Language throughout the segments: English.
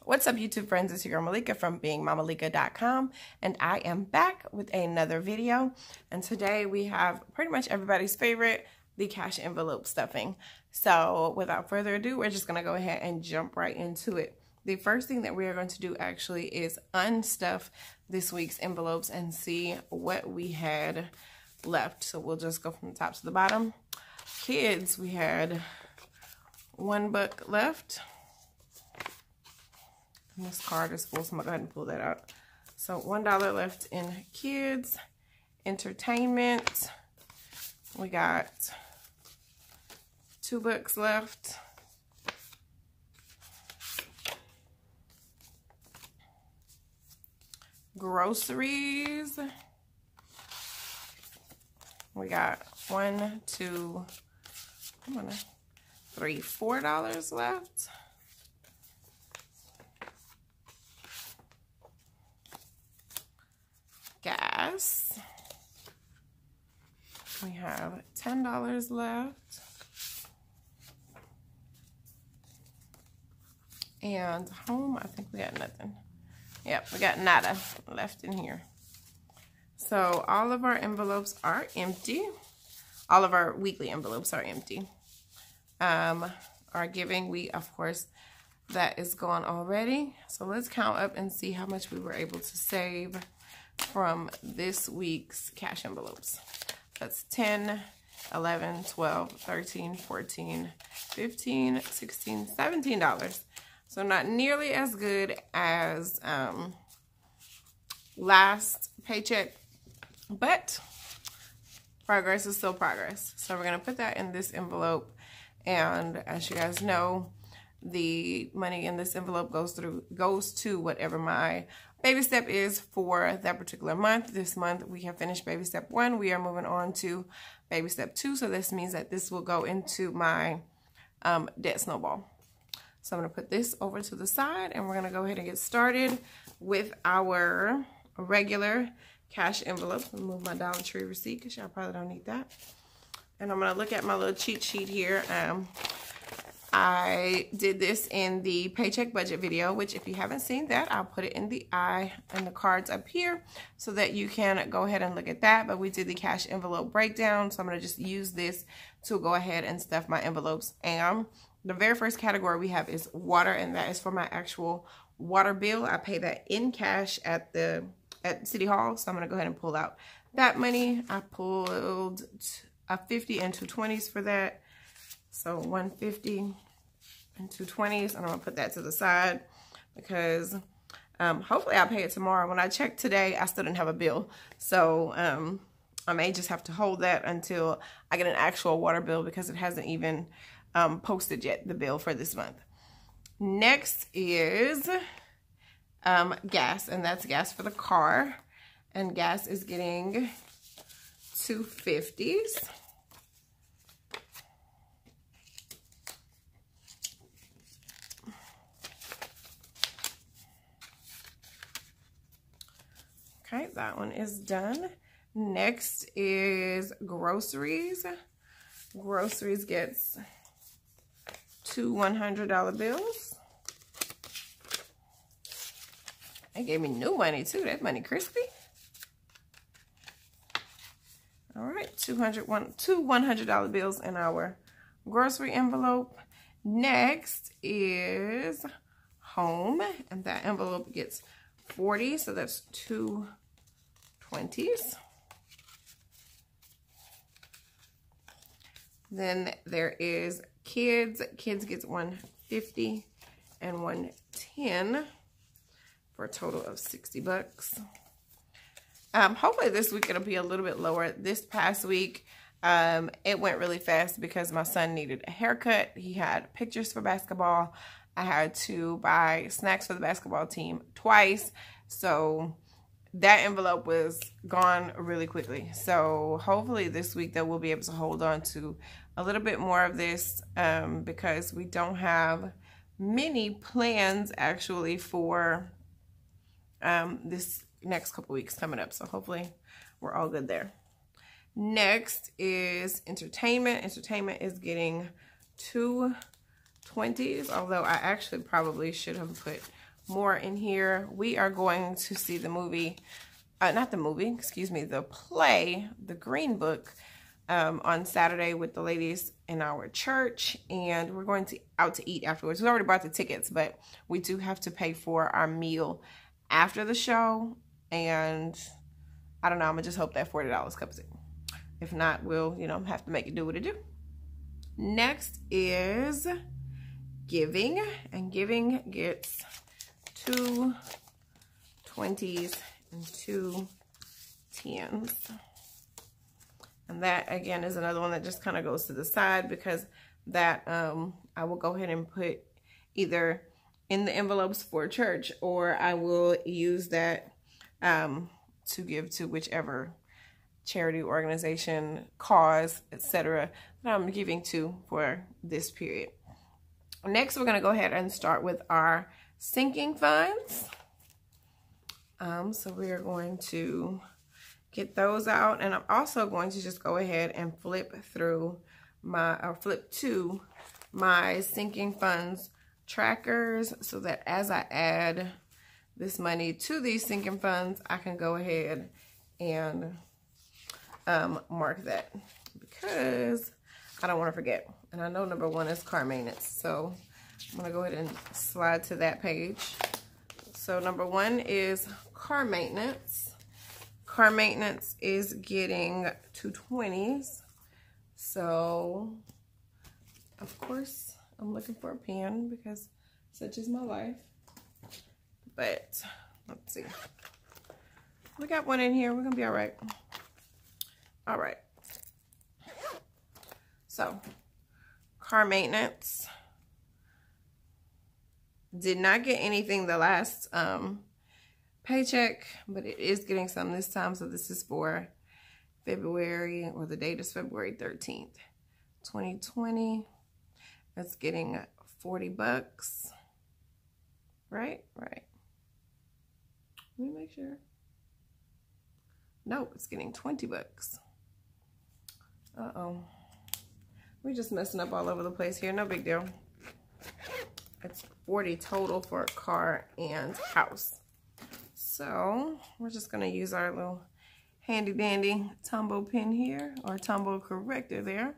What's up, YouTube friends? It's your girl Malika from beingmamalika.com, and I am back with another video. And today we have pretty much everybody's favorite, the cash envelope stuffing. So without further ado, we're just going to go ahead and jump right into it. The first thing that we are going to do actually is unstuff this week's envelopes and see what we had left. So we'll just go from the top to the bottom. Kids, we had $1 left. This card is full, so I'm going to go ahead and pull that out. So $1 left in kids. Entertainment, we got $2 left. Groceries, we got $1, $2, $3, $4 left. Gas, we have $10 left. And home, I think we got nothing. Yep, we got nada left in here. So all of our envelopes are empty. All of our weekly envelopes are empty. Our giving week, of course, that is gone already. So let's count up and see how much we were able to save from this week's cash envelopes. That's 10, 11, 12, 13, 14, 15, 16, $17. So not nearly as good as last paycheck, but progress is still progress. So we're going to put that in this envelope. And as you guys know, the money in this envelope goes to whatever my baby step is for that particular month. This month we have finished baby step 1. We are moving on to baby step 2. So this means that this will go into my debt snowball. So I'm going to put this over to the side, and we're going to go ahead and get started with our regular cash envelope. Let me move my Dollar Tree receipt because y'all probably don't need that. And I'm going to look at my little cheat sheet here. I did this in the paycheck budget video, which if you haven't seen that, I'll put it in the cards up here so that you can go ahead and look at that. But we did the cash envelope breakdown, so I'm going to just use this to go ahead and stuff my envelopes. And the very first category we have is water, and that is for my actual water bill. I pay that in cash at City Hall, so I'm going to go ahead and pull out that money. I pulled a 50 and 2 20s for that. So 150 and 2 20s, and I'm going to put that to the side because hopefully I'll pay it tomorrow. When I checked today, I still didn't have a bill. So I may just have to hold that until I get an actual water bill because it hasn't even posted yet, the bill for this month. Next is gas, and that's gas for the car. And gas is getting 250s. Okay, that one is done. Next is groceries. Groceries gets 2 $100 bills. They gave me new money too. That money crispy. All right, two $100 bills in our grocery envelope. Next is home, and that envelope gets 40, so that's 2 20s. Then there is kids. Kids gets 150 and 110 for a total of $60. Hopefully this week it'll be a little bit lower. This past week, it went really fast because my son needed a haircut. He had pictures for basketball. I had to buy snacks for the basketball team twice. So that envelope was gone really quickly. So hopefully this week that we'll be able to hold on to a little bit more of this because we don't have many plans actually for this next couple weeks coming up. So hopefully we're all good there. Next is entertainment. Entertainment is getting 2 20s, although I actually probably should have put more in here. We are going to see the movie, not the movie, excuse me, the play, The Green Book, on Saturday with the ladies in our church, and we're going out to eat afterwards. We already bought the tickets, but we do have to pay for our meal after the show, and I don't know, I'm gonna just hope that $40 covers it. If not, we'll, you know, have to make it do what it do. Next is giving, and giving gets 2 20s and 2 10s. And that, again, is another one that just kind of goes to the side, because that I will go ahead and put either in the envelopes for church, or I will use that to give to whichever charity, organization, cause, etc. that I'm giving to for this period. Next, we're going to go ahead and start with our sinking funds. So we are going to get those out, and I'm also going to just go ahead and flip to my sinking funds trackers, so that as I add this money to these sinking funds, I can go ahead and mark that, because I don't want to forget. And I know number 1 is car maintenance, so I'm going to go ahead and slide to that page. So number 1 is car maintenance. Car maintenance is getting 2 20s. So, of course, I'm looking for a pen, because such is my life. But, let's see. We got one in here. We're going to be all right. All right. So, car maintenance. Did not get anything the last paycheck, but it is getting some this time. So this is for February, or the date is February 13th, 2020. That's getting $40. Right? Right. Let me make sure. Nope, it's getting $20. Uh-oh. We're just messing up all over the place here. No big deal. It's $40 total for a car and house. So we're just going to use our little handy dandy tumble pin here, or tumble corrector there.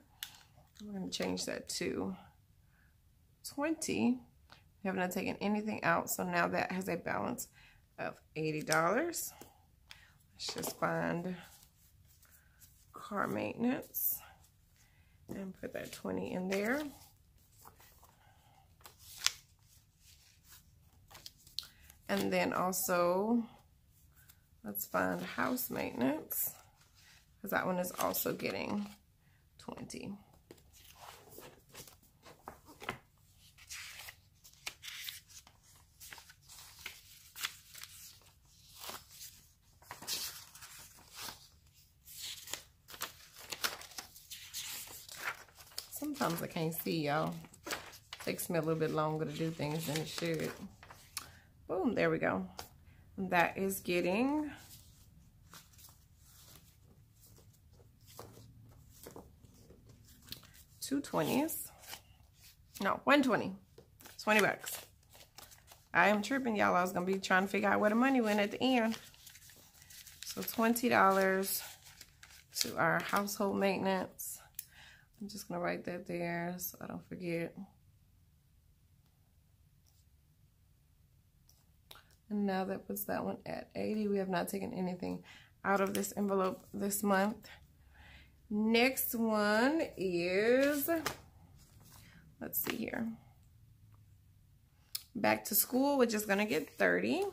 We're going to change that to 20. We have not taken anything out, so now that has a balance of $80. Let's just find car maintenance and put that 20 in there. And then also, let's find house maintenance, because that one is also getting 20. Sometimes I can't see, y'all. Takes me a little bit longer to do things than it should. Boom, there we go. And that is getting $2 20s. No, $120. $20. I am tripping, y'all. I was gonna be trying to figure out where the money went at the end. So $20 to our household maintenance. I'm just gonna write that there so I don't forget. And now that puts that one at 80. We have not taken anything out of this envelope this month. Next one is, let's see here. Back to school, which is gonna get 30.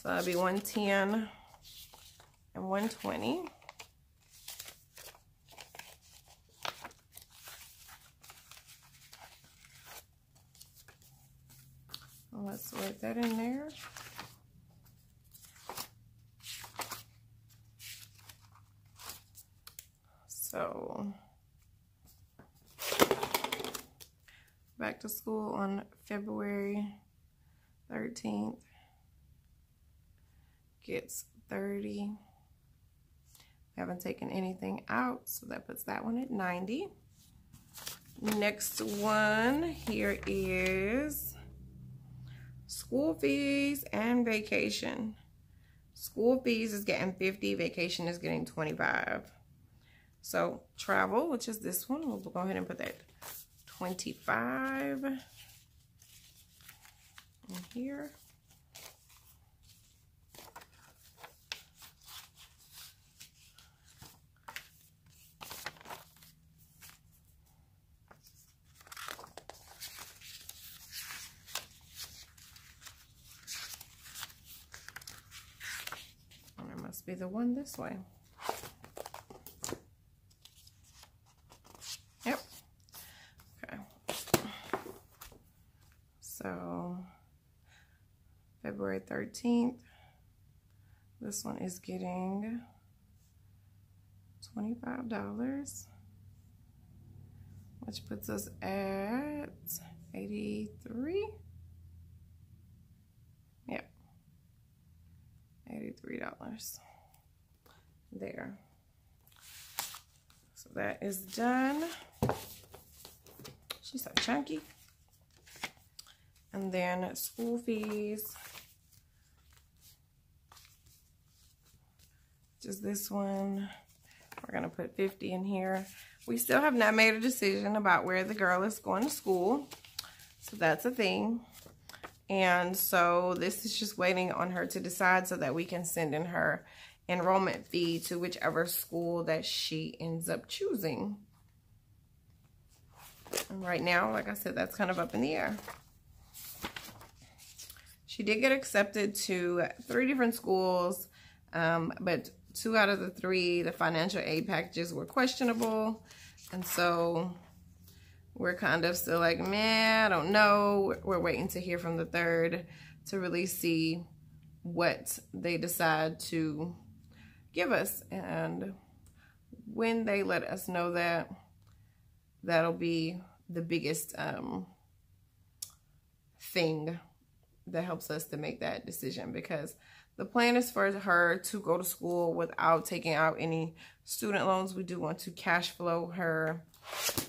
So that'll be 110 and 120. Let's write that in there. So, back to school on February 13th gets 30. We haven't taken anything out, so that puts that one at 90. Next one here is school fees and vacation. School fees is getting 50, vacation is getting 25. So travel, which is this one, we'll go ahead and put that 25 in here. Be the one this way. Yep. Okay. So February 13th, this one is getting $25, which puts us at 83. Yep. $83 there. So that is done. She's so chunky. And then school fees, just this one. We're gonna put 50 in here. We still have not made a decision about where the girl is going to school, so that's a thing. And so this is just waiting on her to decide so that we can send in her enrollment fee to whichever school that she ends up choosing. And right now, like I said, that's kind of up in the air. She did get accepted to 3 different schools, but 2 out of the 3, the financial aid packages were questionable. And so we're kind of still like, man, I don't know. We're waiting to hear from the 3rd to really see what they decide to give us. And when they let us know that, that'll be the biggest thing that helps us to make that decision, because the plan is for her to go to school without taking out any student loans. We do want to cash flow her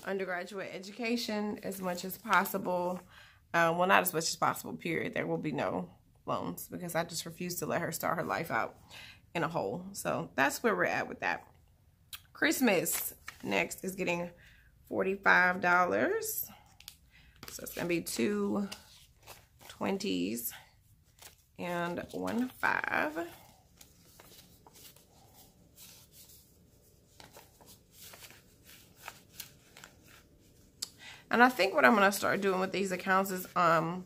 undergraduate education as much as possible. Well, not as much as possible, period. There will be no loans because I just refuse to let her start her life out in a hole. So that's where we're at with that. Christmas next is getting $45. So it's gonna be 2 20s and 1 5. And I think what I'm going to start doing with these accounts is I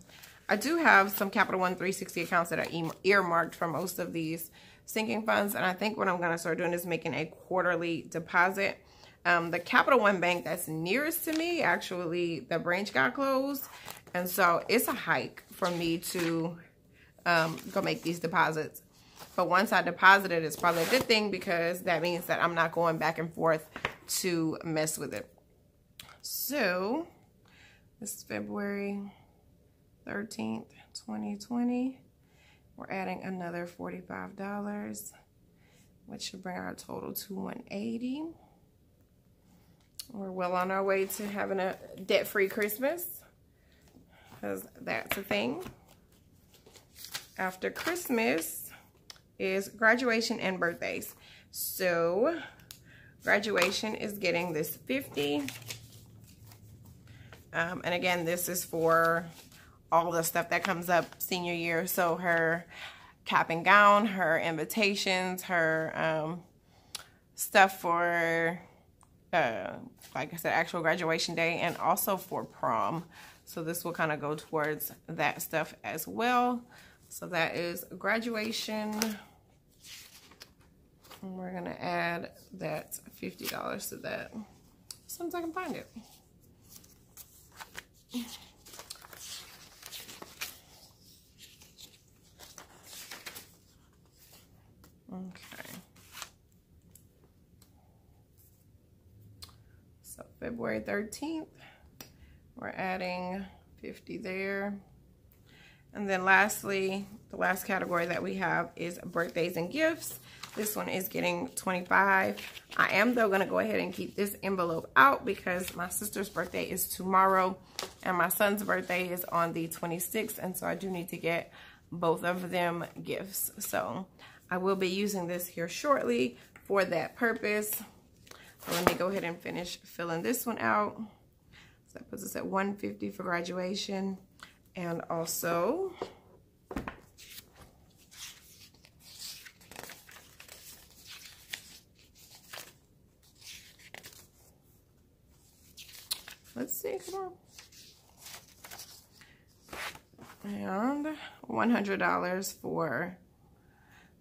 do have some Capital One 360 accounts that are earmarked for most of these sinking funds. And I think what I'm going to start doing is making a quarterly deposit. The Capital One bank that's nearest to me, actually, the branch got closed. And so it's a hike for me to go make these deposits. But once I deposit it, it's probably a good thing because that means that I'm not going back and forth to mess with it. So this is February 13th, 2020. We're adding another $45, which should bring our total to $180. We're well on our way to having a debt-free Christmas, because that's a thing. After Christmas is graduation and birthdays. So graduation is getting this 50. And again, this is for all the stuff that comes up senior year. So her cap and gown, her invitations, her stuff for, like I said, actual graduation day, and also for prom. So this will kind of go towards that stuff as well. So that is graduation. And we're going to add that $50 to that as soon as I can find it. Okay. So February 13th, we're adding 50 there. And then lastly, the last category that we have is birthdays and gifts. This one is getting $25. I am though gonna go ahead and keep this envelope out because my sister's birthday is tomorrow and my son's birthday is on the 26th, and so I do need to get both of them gifts. So I will be using this here shortly for that purpose. So let me go ahead and finish filling this one out. So that puts us at $150 for graduation. And also, let's see, come on. And $100 for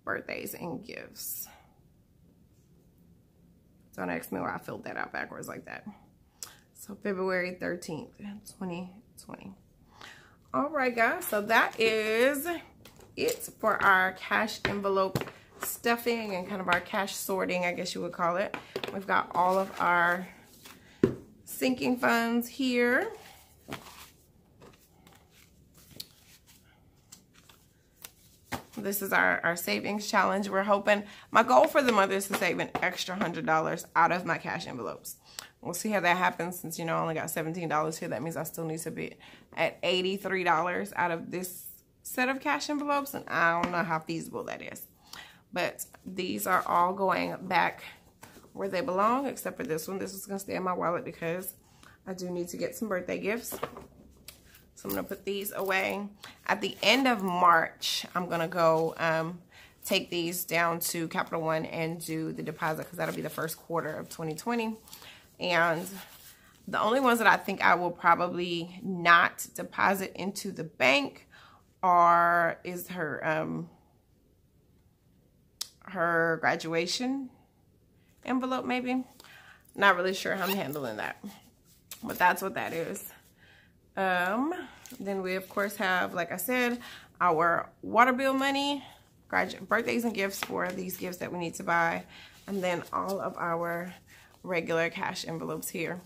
birthdays and gifts. Don't ask me why I filled that out backwards like that. So February 13th, 2020. All right, guys. So that is it for our cash envelope stuffing and kind of our cash sorting, I guess you would call it. We've got all of our sinking funds here. This is our savings challenge. We're hoping, my goal for the month is to save an extra $100 out of my cash envelopes. We'll see how that happens since, you know, I only got $17 here. That means I still need to be at $83 out of this set of cash envelopes, and I don't know how feasible that is. But these are all going back where they belong, except for this one. This is going to stay in my wallet because I do need to get some birthday gifts. So I'm going to put these away. At the end of March, I'm going to go take these down to Capital One and do the deposit because that'll be the first quarter of 2020. And the only ones that I think I will probably not deposit into the bank is her graduation envelope, maybe. Not really sure how I'm handling that, but that's what that is. Then we of course have, like I said, our water bill money, birthdays and gifts for these gifts that we need to buy, and then all of our regular cash envelopes here.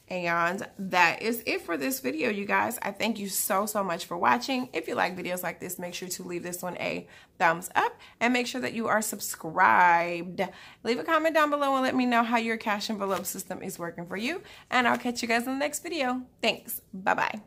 And that is it for this video, you guys. I thank you so much for watching. If you like videos like this, make sure to leave this one a thumbs up and make sure that you are subscribed. Leave a comment down below and let me know how your cash envelope system is working for you, and I'll catch you guys in the next video. Thanks. Bye bye.